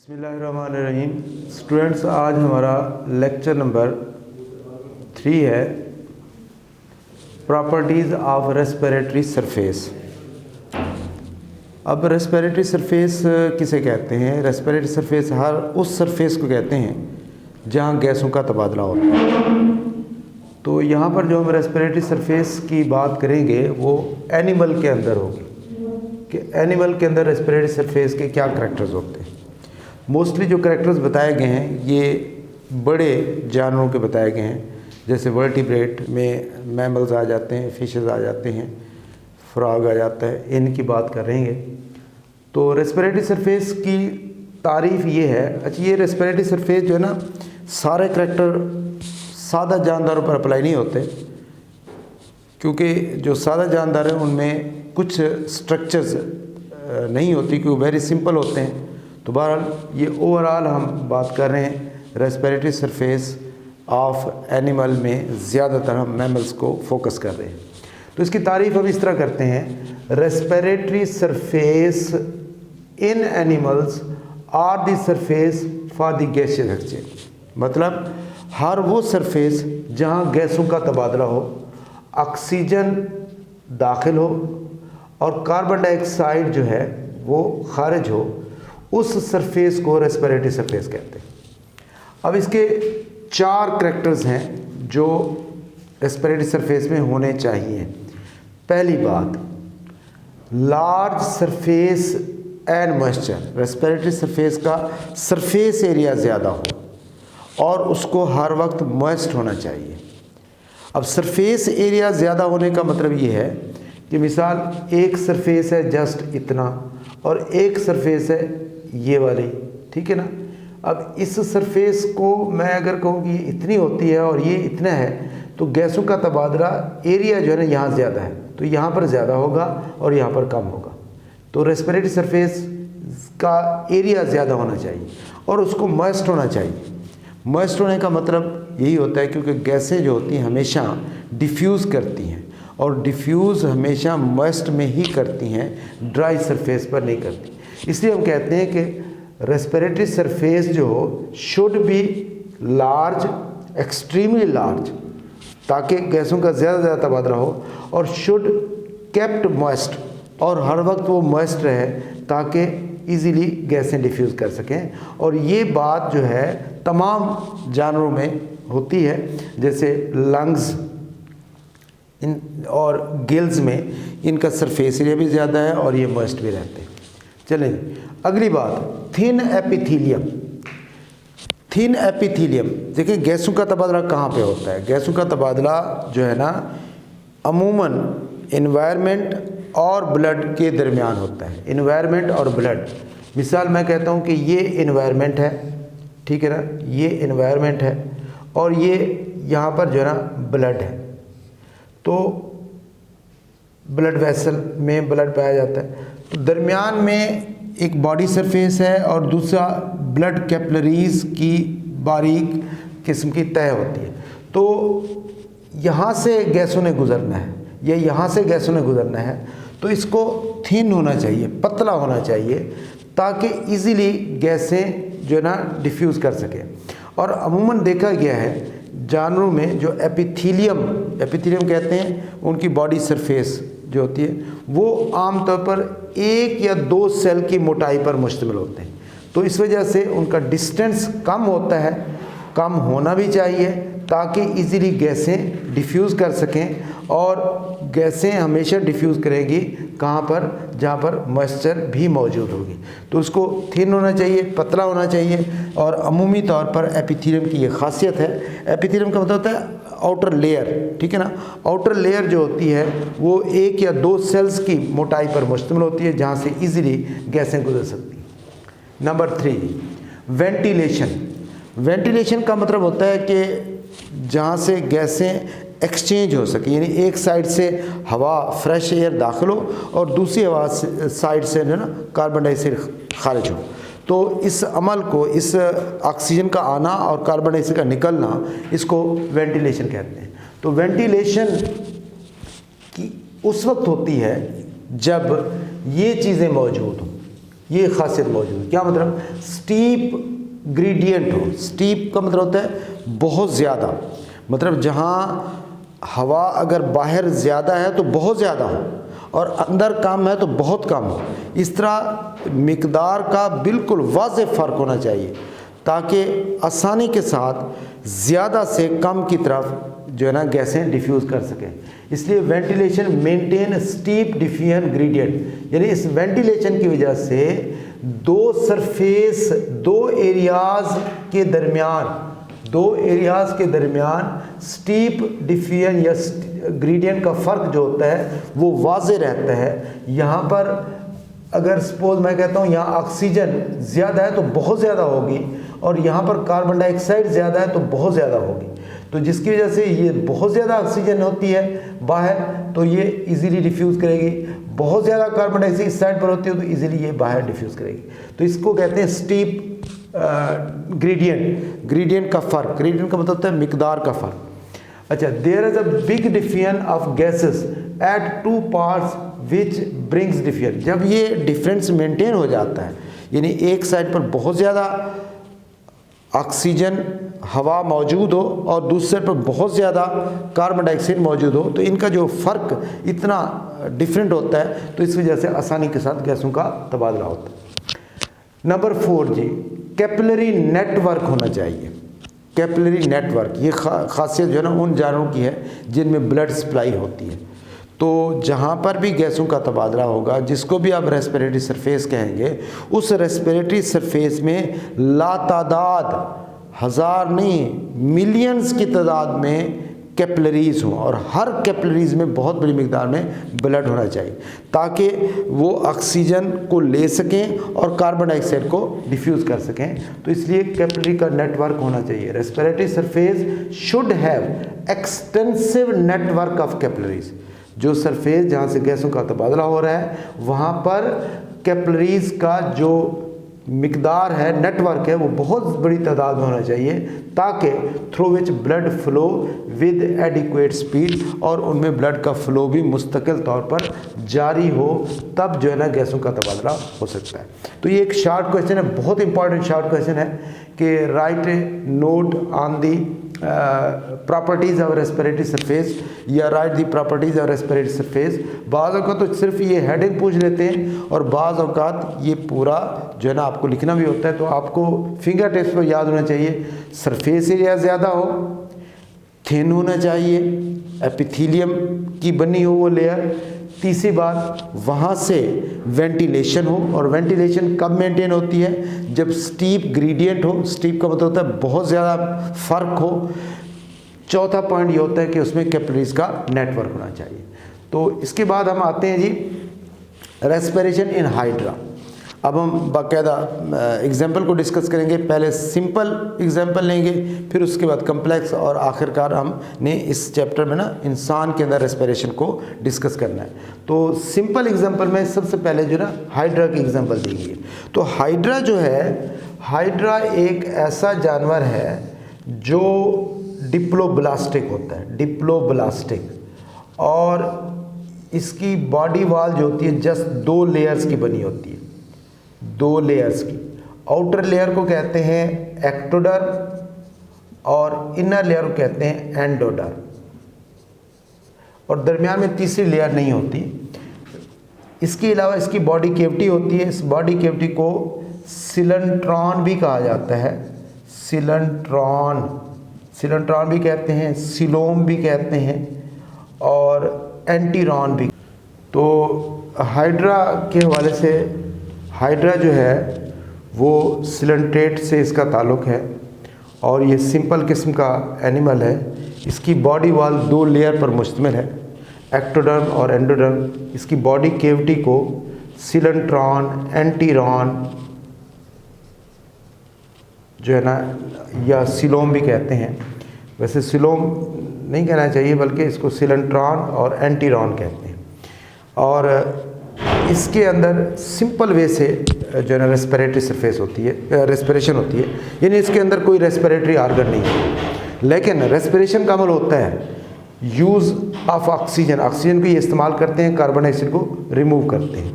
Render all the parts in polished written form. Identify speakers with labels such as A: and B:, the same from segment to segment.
A: बिस्मिल्लाहिर्रहमानिर्रहीम। स्टूडेंट्स, आज हमारा लेक्चर नंबर 3 है, प्रॉपर्टीज़ ऑफ रेस्पिरेटरी सरफेस। अब रेस्पिरेटरी सरफेस किसे कहते हैं? रेस्पिरेटरी सरफेस हर उस सरफेस को कहते हैं जहां गैसों का तबादला होता है। तो यहाँ पर जो हम रेस्पिरेटरी सरफेस की बात करेंगे वो एनिमल के अंदर होगी कि एनिमल के अंदर रेस्पिरेटरी सरफेस के क्या करैक्टर्स होते हैं। मोस्टली जो करैक्टर्स बताए गए हैं ये बड़े जानवरों के बताए गए हैं, जैसे वर्टिब्रेट में मैमल्स आ जाते हैं, फिशेस आ जाते हैं, फ्रॉग आ जाता है, इनकी बात कर रहे हैं। तो रेस्पिरेटरी सरफेस की तारीफ़ ये है। अच्छा, ये रेस्पिरेटरी सरफेस जो है ना, सारे करैक्टर सादा जानदारों पर अप्लाई नहीं होते, क्योंकि जो सादा जानदार हैं उनमें कुछ स्ट्रक्चर्स नहीं होती, क्योंकि वेरी सिंपल होते हैं। तो बहरहाल ये ओवरऑल हम बात कर रहे हैं रेस्पिरेटरी सरफेस ऑफ एनिमल में, ज़्यादातर हम मैमल्स को फोकस कर रहे हैं। तो इसकी तारीफ़ हम इस तरह करते हैं, respiratory surface in animals are the surface for the gaseous exchange. मतलब हर वो सरफेस जहाँ गैसों का तबादला हो, ऑक्सीजन दाखिल हो और कार्बन डाइऑक्साइड जो है वो खारिज हो, उस सरफेस को रेस्पिरेटरी सरफेस कहते हैं। अब इसके 4 करैक्टर्स हैं जो रेस्पिरेटरी सरफेस में होने चाहिए। पहली बात, large surface and moisture. Respiratory surface का सरफेस एरिया ज़्यादा हो और उसको हर वक्त मॉइस्ट होना चाहिए। अब सरफेस एरिया ज़्यादा होने का मतलब ये है कि मिसाल एक सरफेस है जस्ट इतना और एक सरफेस है ये वाली, ठीक है ना। अब इस सरफेस को मैं अगर कहूँ कि इतनी होती है और ये इतना है, तो गैसों का तबादला एरिया जो है ना यहाँ ज़्यादा है, तो यहाँ पर ज़्यादा होगा और यहाँ पर कम होगा। तो रेस्पिरेटरी सरफेस का एरिया ज़्यादा होना चाहिए और उसको मॉइस्ट होना चाहिए। मॉइस्ट होने का मतलब यही होता है क्योंकि गैसें जो होती हैं हमेशा डिफ्यूज़ करती हैं और डिफ्यूज़ हमेशा मॉइस्ट में ही करती हैं, ड्राई सरफेस पर नहीं करती। इसलिए हम कहते हैं कि रेस्पिरेटरी सरफेस जो हो should be large, extremely large, ताकि गैसों का ज़्यादा तबादला हो, और शुड केप्ट मॉइस्ट, और हर वक्त वो मॉइस्ट रहे ताकि इजीली गैसें डिफ्यूज़ कर सकें। और ये बात जो है तमाम जानवरों में होती है, जैसे लंग्स इन और गिल्स में इनका सरफेस एरिया भी ज़्यादा है और ये मॉइस्ट भी रहते हैं। चलें, अगली बात, थिन एपिथीलियम। थिन एपिथीलियम, देखिए गैसों का तबादला कहाँ पे होता है? गैसों का तबादला जो है ना अमूमन इन्वायरमेंट और ब्लड के दरमियान होता है। इन्वायरमेंट और ब्लड, मिसाल मैं कहता हूँ कि ये इन्वायरमेंट है, ठीक है ना, ये इन्वायरमेंट है और ये यहाँ पर जो है ना ब्लड है। तो ब्लड वेसल में ब्लड पाया जाता है, तो दरमियान में एक बॉडी सरफेस है और दूसरा ब्लड कैपिलरीज की बारीक किस्म की तह होती है। तो यहाँ से गैसों ने गुजरना है या यहाँ से गैसों ने गुजरना है, तो इसको थिन होना चाहिए, पतला होना चाहिए, ताकि इजीली गैसें जो है ना डिफ्यूज़ कर सकें। और अमूमन देखा गया है जानवरों में जो एपिथीलियम कहते हैं, उनकी बॉडी सरफेस जो होती है वो आमतौर पर 1 या 2 सेल की मोटाई पर मुश्तमिल होते हैं। तो इस वजह से उनका डिस्टेंस कम होता है, कम होना भी चाहिए ताकि इजीली गैसें डिफ्यूज़ कर सकें। और गैसें हमेशा डिफ्यूज़ करेंगी कहाँ पर? जहाँ पर मॉइस्चर भी मौजूद होगी। तो उसको थिन होना चाहिए, पतला होना चाहिए। और अमूमी तौर पर एपिथीलियम की ये खासियत है। एपिथीलियम का मतलब होता है आउटर लेयर, ठीक है ना। आउटर लेयर जो होती है वो 1 या 2 सेल्स की मोटाई पर मुश्तमिल होती है, जहाँ से इजीली गैसें गुजर सकती हैं। Number 3, ventilation. वेंटिलेशन का मतलब होता है कि जहाँ से गैसें एक्सचेंज हो सके, यानी एक साइड से हवा फ्रेश एयर दाखिल हो और दूसरी हवा साइड से जो ना कार्बन डाइऑक्साइड खारिज हो। तो इस अमल को, इस ऑक्सीजन का आना और कार्बन डाइऑक्साइड का निकलना, इसको वेंटिलेशन कहते हैं। तो वेंटिलेशन की उस वक्त होती है जब ये चीज़ें मौजूद हों, ये खासियत मौजूद है। क्या मतलब, स्टीप ग्रेडियंट हो। स्टीप का मतलब होता है बहुत ज़्यादा, मतलब जहाँ हवा अगर बाहर ज़्यादा है तो बहुत ज़्यादा हो और अंदर कम है तो बहुत कम हो। इस तरह मिकदार का बिल्कुल वाज़ेह फ़र्क होना चाहिए ताकि आसानी के साथ ज़्यादा से कम की तरफ जो है ना गैसें डिफ्यूज़ कर सकें। इसलिए ventilation maintain steep diffusion gradient, यानी इस वेंटिलेशन की वजह से दो सरफेस, दो एरियाज़ के दरमियान स्टीप डिफ्यूजन या ग्रेडियंट का फ़र्क जो होता है वो वाज़ेह रहता है। यहाँ पर अगर सपोज मैं कहता हूँ यहाँ ऑक्सीजन ज़्यादा है तो बहुत ज़्यादा होगी और यहाँ पर कार्बन डाइऑक्साइड ज़्यादा है तो बहुत ज़्यादा होगी, तो जिसकी वजह से ये बहुत ज़्यादा ऑक्सीजन होती है बाहर तो ये इजीली डिफ्यूज़ करेगी, बहुत ज़्यादा कार्बन डाइऑक्साइड इस साइड पर होती है तो इजीली ये बाहर डिफ्यूज़ करेगी। तो इसको कहते हैं स्टीप ग्रेडियंट का फ़र्क। ग्रेडियंट का मतलब होता है मिकदार का फ़र्क। अच्छा, there is a big diffusion of gases at two parts which brings diffusion. जब ये डिफरेंस मेंटेन हो जाता है, यानी एक साइड पर बहुत ज़्यादा ऑक्सीजन हवा मौजूद हो और दूसरे साइड पर बहुत ज़्यादा कार्बन डाइऑक्साइड मौजूद हो, तो इनका जो फ़र्क इतना डिफरेंट होता है तो इस वजह से आसानी के साथ गैसों का तबादला होता है। नंबर 4 जी, कैपिलरी नेटवर्क होना चाहिए। कैपिलरी नेटवर्क ये खासियत जो है ना उन जानवरों की है जिनमें ब्लड सप्लाई होती है। तो जहाँ पर भी गैसों का तबादला होगा, जिसको भी आप रेस्पिरेटरी सरफेस कहेंगे, उस रेस्पिरेटरी सरफेस में लातादाद, हज़ार नहीं मिलियंस की तादाद में कैपिलरीज़ हों और हर कैपिलरीज़ में बहुत बड़ी मिकदार में ब्लड होना चाहिए ताकि वो ऑक्सीजन को ले सकें और कार्बन डाइऑक्साइड को डिफ्यूज़ कर सकें। तो इसलिए कैपिलरी का नेटवर्क होना चाहिए। Respiratory surface should have extensive network of capillaries. जो सरफेस जहाँ से गैसों का तबादला हो रहा है वहाँ पर कैपिलरीज़ का जो मिकदार है, नेटवर्क है, वो बहुत बड़ी तादाद में होना चाहिए ताकि through which blood flow with adequate speed, और उनमें ब्लड का फ्लो भी मुस्तकिल तौर पर जारी हो, तब जो है ना गैसों का तबादला हो सकता है। तो ये एक शार्ट क्वेश्चन है, बहुत इंपॉर्टेंट शार्ट क्वेश्चन है कि write note on the properties of respiratory surface या write the properties of respiratory surface. बाज़ औक़ात तो सिर्फ ये हेडिंग पूछ लेते हैं और बाज़ औक़ात ये पूरा जो है ना आपको लिखना भी होता है। तो आपको फिंगर टिप्स पर याद होना चाहिए, सरफेस एरिया ज़्यादा हो, थिन होना चाहिए, एपिथेलियम की बनी हो वो लेयर। तीसरी बात, वहाँ से वेंटिलेशन हो, और वेंटिलेशन कब मेंटेन होती है, जब स्टीप ग्रेडियंट हो। स्टीप का मतलब होता है बहुत ज़्यादा फ़र्क हो। चौथा पॉइंट ये होता है कि उसमें कैपिलरीज़ का नेटवर्क होना चाहिए। तो इसके बाद हम आते हैं जी रेस्पिरेशन इन हाइड्रा। अब हम बाकायदा एग्जाम्पल को डिस्कस करेंगे। पहले सिंपल एग्जाम्पल लेंगे, फिर उसके बाद कम्प्लेक्स, और आखिरकार हमने इस चैप्टर में ना इंसान के अंदर रेस्पिरेशन को डिस्कस करना है। तो सिंपल एग्जाम्पल में सबसे पहले जो ना हाइड्रा की एग्जाम्पल दी गई है। तो हाइड्रा जो है, हाइड्रा एक ऐसा जानवर है जो डिप्लोब्लास्टिक होता है, डिप्लोब्लास्टिक, और इसकी बॉडी वॉल जो होती है जस्ट 2 लेयर्स की बनी होती है, 2 लेयर्स की। आउटर लेयर को कहते हैं एक्टोडर्म और इनर लेयर को कहते हैं एंडोडर्म, और दरमियान में तीसरी लेयर नहीं होती। इसके अलावा इसकी बॉडी कैविटी होती है। इस बॉडी कैविटी को सिलेंट्रॉन भी कहा जाता है, सिलेंट्रॉन भी कहते हैं, सिलोम भी कहते हैं, और एंटीरॉन भी। तो हाइड्रा के हवाले से, हाइड्रा जो है वो सिलेंट्रेट से इसका ताल्लुक़ है और ये सिंपल किस्म का एनिमल है। इसकी बॉडी वॉल 2 लेयर पर मुश्तमिल है, एक्टोडर्म और एंडोडर्म। इसकी बॉडी कैविटी को सिलेंट्रॉन, एंटीरॉन जो है ना, या सिलोम भी कहते हैं। वैसे सिलोम नहीं कहना चाहिए, बल्कि इसको सिलेंट्रॉन और एंटीरॉन कहते हैं। और इसके अंदर सिंपल वे से जो है ना रेस्पिरेटरी सरफेस होती है, रेस्पिरेशन होती है, यानी इसके अंदर कोई रेस्पिरेटरी आर्गन नहीं है। लेकिन रेस्पिरेशन का अमल होता है यूज़ ऑफ ऑक्सीजन, ऑक्सीजन को ये इस्तेमाल करते हैं, कार्बन डाइऑक्साइड को रिमूव करते हैं।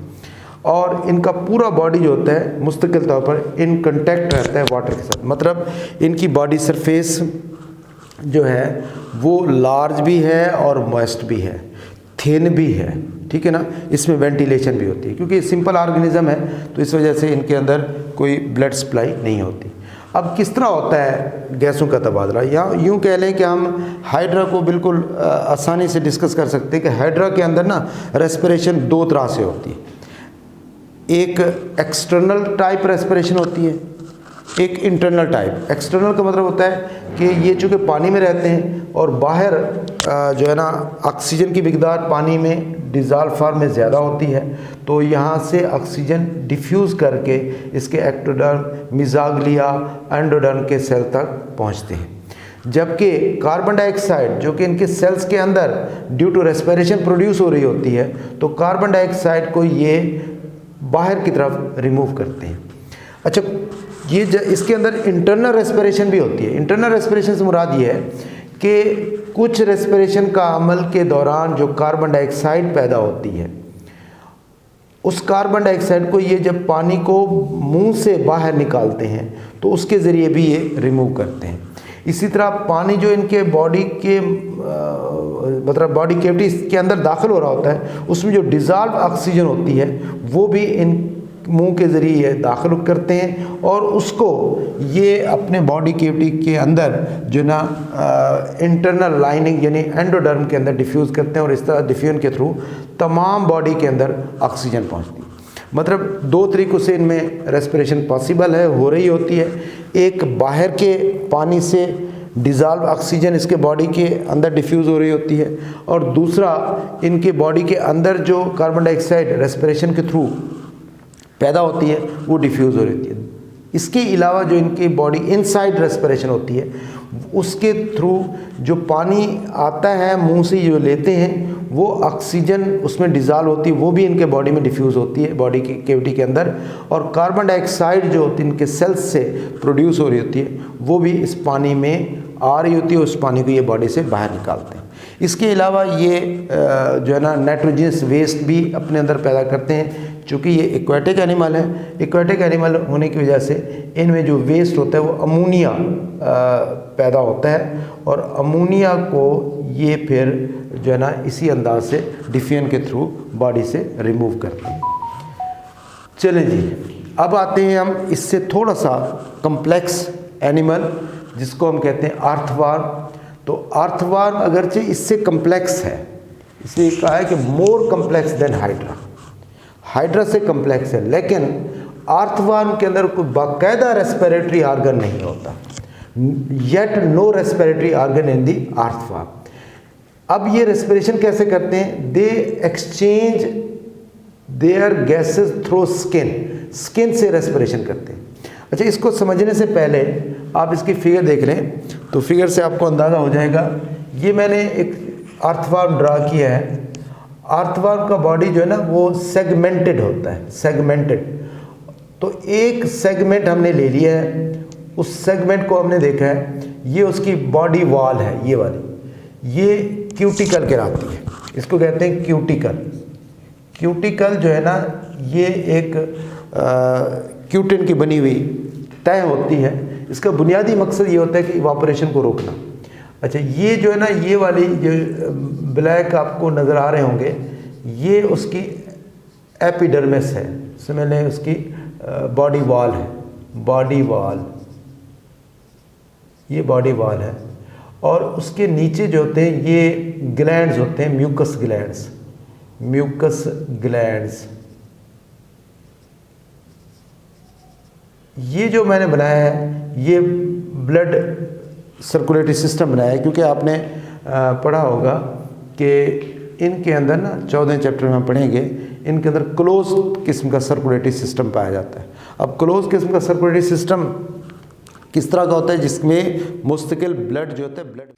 A: और इनका पूरा बॉडी जो होता है मुस्तकिल तौर पर इन कांटेक्ट रहता है वाटर के साथ, मतलब इनकी बॉडी सरफेस जो है वो लार्ज भी है और मॉइस्ट भी है, थिन भी है, ठीक है ना। इसमें वेंटिलेशन भी होती है क्योंकि सिंपल ऑर्गेनिज्म है, तो इस वजह से इनके अंदर कोई ब्लड सप्लाई नहीं होती। अब किस तरह होता है गैसों का तबादला, या यूँ कह लें कि हम हाइड्रा को बिल्कुल आसानी से डिस्कस कर सकते हैं कि हाइड्रा के अंदर ना रेस्पिरेशन दो तरह से होती है। एक एक्सटर्नल टाइप रेस्पिरेशन होती है, एक इंटरनल टाइप। एक्सटर्नल का मतलब होता है कि ये चूँकि पानी में रहते हैं और बाहर जो है ना ऑक्सीजन की मिकदार पानी में डिज़ॉल्व फॉर्म में ज़्यादा होती है, तो यहाँ से ऑक्सीजन डिफ्यूज़ करके इसके एक्टोडर्म, मिज़ाग्लिया, एंडोडर्म के सेल तक पहुँचते हैं। जबकि कार्बन डाइऑक्साइड जो कि इनके सेल्स के अंदर ड्यू टू रेस्पिरेशन प्रोड्यूस हो रही होती है, तो कार्बन डाइऑक्साइड को ये बाहर की तरफ रिमूव करते हैं। अच्छा, ये इसके अंदर इंटरनल रेस्पिरेशन भी होती है। इंटरनल रेस्पिरेशन से मुराद ये है कि कुछ रेस्पिरेशन का अमल के दौरान जो कार्बन डाइऑक्साइड पैदा होती है, उस कार्बन डाइऑक्साइड को ये जब पानी को मुंह से बाहर निकालते हैं तो उसके ज़रिए भी ये रिमूव करते हैं। इसी तरह पानी जो इनके बॉडी के मतलब बॉडी कैविटी के अंदर दाखिल हो रहा होता है, उसमें जो डिज़ॉल्व ऑक्सीजन होती है वो भी इन मुंह के ज़रिए दाखिल करते हैं और उसको ये अपने बॉडी कैविटी के अंदर जो ना इंटरनल लाइनिंग यानी एंडोडर्म के अंदर डिफ्यूज़ करते हैं और इस तरह डिफ्यूजन के थ्रू तमाम बॉडी के अंदर ऑक्सीजन पहुंचती है। मतलब दो तरीक़ों से इनमें रेस्पिरेशन पॉसिबल है, हो रही होती है। एक बाहर के पानी से डिज़ॉल्व ऑक्सीजन इसके बॉडी के अंदर डिफ्यूज़ हो रही होती है, और दूसरा इनके बॉडी के अंदर जो कार्बन डाइऑक्साइड रेस्पिरेशन के थ्रू पैदा होती है वो डिफ्यूज़ हो रही होती है। इसके अलावा जो इनकी बॉडी इनसाइड रेस्पिरेशन होती है, उसके थ्रू जो पानी आता है मुंह से जो लेते हैं वो ऑक्सीजन उसमें डिज़ॉल्व होती है, वो भी इनके बॉडी में डिफ्यूज़ होती है बॉडी की कैविटी के अंदर, और कार्बन डाइऑक्साइड जो होती है इनके सेल्स से प्रोड्यूस हो रही होती है वो भी इस पानी में आ रही होती है, उस पानी को ये बॉडी से बाहर निकालते हैं। इसके अलावा ये जो है ना नाइट्रोजनस वेस्ट भी अपने अंदर पैदा करते हैं। चूँकि ये एक्वाटिक एनिमल है, एक्वाटिक एनिमल होने की वजह से इनमें जो वेस्ट होता है वो अमोनिया पैदा होता है, और अमोनिया को ये फिर जो है ना इसी अंदाज से डिफ्यूजन के थ्रू बॉडी से रिमूव करते हैं। चलें जी, अब आते हैं हम इससे थोड़ा सा कम्प्लेक्स एनिमल जिसको हम कहते हैं अर्थवर्म। तो अर्थवर्म अगरचे इससे कम्प्लेक्स है, इसलिए कहा है कि more complex than hydra, hydra से कम्प्लेक्स है, लेकिन अर्थवर्म के अंदर कोई बाकायदा रेस्पिरेटरी ऑर्गन नहीं होता, yet no respiratory organ in the earthworm. अब ये रेस्पिरेशन कैसे करते हैं? They exchange their gases through skin, skin से रेस्पिरेशन करते हैं। अच्छा, इसको समझने से पहले आप इसकी फिगर देख लें तो फिगर से आपको अंदाज़ा हो जाएगा। ये मैंने एक अर्थवर्म ड्रा किया है। अर्थवर्म का बॉडी जो है ना वो सेगमेंटेड होता है, सेगमेंटेड। तो एक सेगमेंट हमने ले लिया है, उस सेगमेंट को हमने देखा है, ये उसकी बॉडी वॉल है, ये वाली, ये क्यूटिकल कहलाती है, इसको कहते हैं क्यूटिकल। क्यूटिकल जो है ना ये एक क्यूटिन की बनी हुई तय होती है। इसका बुनियादी मकसद ये होता है कि इवापोरेशन को रोकना। अच्छा, ये जो है ना ये वाली जो ब्लैक आपको नज़र आ रहे होंगे, ये उसकी एपिडर्मिस है, समझ लें उसकी बॉडी वॉल है, बॉडी वॉल, ये बॉडी वॉल है। और उसके नीचे जो होते हैं ये ग्लैंड्स होते हैं, म्यूकस ग्लैंड्स, म्यूकस ग्लैंड्स। ये जो मैंने बनाया है ये ब्लड सर्कुलेटरी सिस्टम बनाया है, क्योंकि आपने पढ़ा होगा कि इनके अंदर ना 14 चैप्टर में हम पढ़ेंगे, इनके अंदर क्लोज किस्म का सर्कुलेटरी सिस्टम पाया जाता है। अब क्लोज किस्म का सर्कुलेटरी सिस्टम किस तरह का होता है? जिसमें मुस्तकिल ब्लड जो होता है, ब्लड